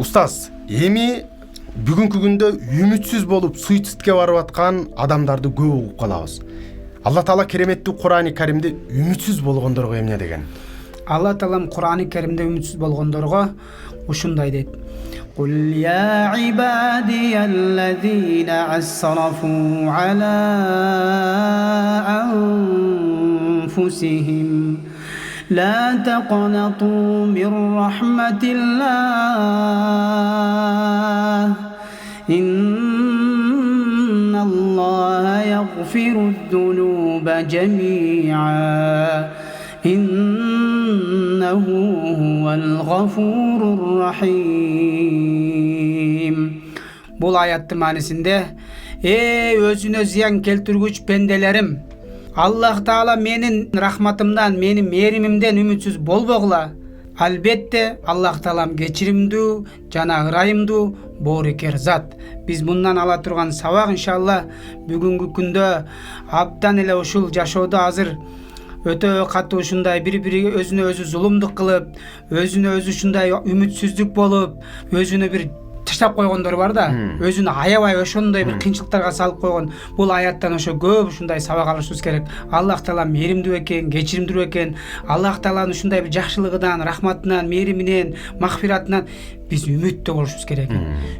Устаз, эми бүгүнкү күндө үмүтсүз болуп суицидке барып аткан адамдарды көп угуп калабыз. Алла Таала кереметтүү Кур'ан-ы Каримде үмүтсүз болгондорго эмне деген? Алла Таалам Кур'ан-ы Каримде үмүтсүз болгондорго ушундай дейт. Кул я ибадияллазина асрафу ала анфусихим لا تقنطوا من رحمة الله إن الله يغفر الذنوب جميعا إنه هو الغفور الرحيم. Бұл аяттың мәнісінде өзүнө зиян келтиргүч пенделерим, Аллах Таала менин рахматымдан, менин мээримимден үмүтсүз болбогула. Албетте Аллах Таалам кечиримдүү жана ырайымдуу боорукер зат. Биз мындан ала турган сабак иншалла бүгүнкү күндө абдан эле ушул жашоодо азыр өтө катуу ушундай бири-бириге өзүнө өзү зулумдук кылып, өзүнө өзү ушундай үмүтсүздүк болуп, өзүнө бир таштап койгондор бар да, өзүнө аябай ошондой бир кыйынчылыктарга салып койгон. Бул аяттан ошо көп ушундай сабак алышыбыз керек. Аллах Таала мээримдүү экен, кечиримдүү экен. Аллах Тааланын ушундай бир жакшылыгынан, рахматынан, мээриминен, махфиратынан биз үмүттүү болушубуз керек.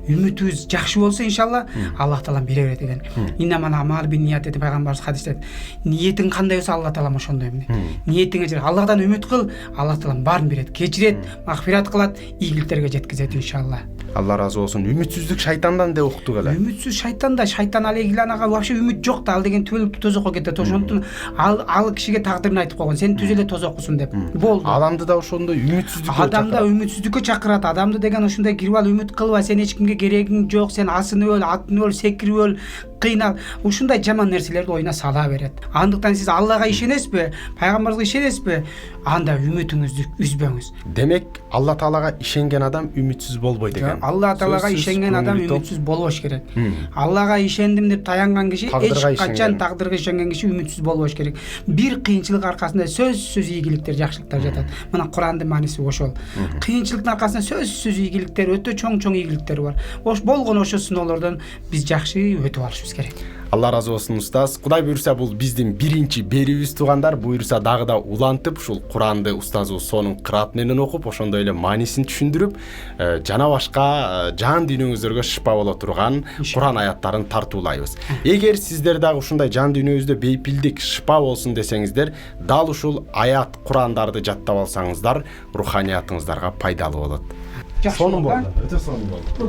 Үмүтүбүз жакшы болсо иншалла Аллах Таалам бере берет экен. Иннамал амал бинният деп пайгамбарыбыз хадисте. Ниетиң кандай болсо Аллах Таалам ошондой эмне. Ниетиңе жараша Аллахтан үмүт кыл, Аллах Таалам баарын берет, кечирет, махфират кылат, ийгиликтерге жеткизет иншалла. Алла разы болсун. Үмүтсүздүк шайтандан деп уктук эле. Үмүтсүз шайтан да, шайтан алейхиланага вообще үмүт жок да, ал деген түбөлүк тозокко кетет. Ошондон ал кишиге тагдырын айтып койгон. Сен түз эле тозоккусуң деп. Болду. Адамды да ошондой үмүтсүздүккө Адамда үмүтсүздүккө чакырат. Адамды деген ушундай кирип ал, үмүт кылба, сен эч кимге керегиң жок, сен асынып өл, атынып өл, секирип өл, кыйнал. Ушундай жаман нерселерди оюна сала берет. Андыктан сиз Аллага ишенесизби, пайгамбарыбызга ишенесизби? Анда үмүтүңүздү үзбөңүз. Демек, Алла Таалага ишенген адам үмүтсүз болбойт экен. Алла Таалага ишенген адам үмүтсүз болбош керек. Аллага ишендим деп таянган киши, эч качан тагдырга ишенген киши үмүтсүз болбош керек. Бир кыйынчылык аркасында сөзсүз ийгиликтер, жакшылыктар жатат. Мына Кур'андын мааниси ошол. Кыйынчылыктын аркасында сөзсүз ийгиликтер, өтө чоң ийгиликтер бар. Болгон ошо сыноолордон биз жакшы өтүп алышыбыз керек. Алла разы болсун устаз. Кудай буйруса бул биздин биринчи берүүбүз туугандар. Буйруса дагы да улантып ушул Куранды устазыбыз сонун кыраат менен окуп, ошондой эле маанисин түшүндүрүп, жана башка жан дүйнөңүздөргө шифа боло турган Куран аяттарын тартуулайбыз. Эгер сиздер дагы ушундай жан дүйнөңүздө бейпилдик, шифа болсун десеңиздер, дал ушул аят Курандарды жаттап алсаңыздар, руханиятыңыздарга пайдалуу болот. Сонун болду. Өтө сонун болду.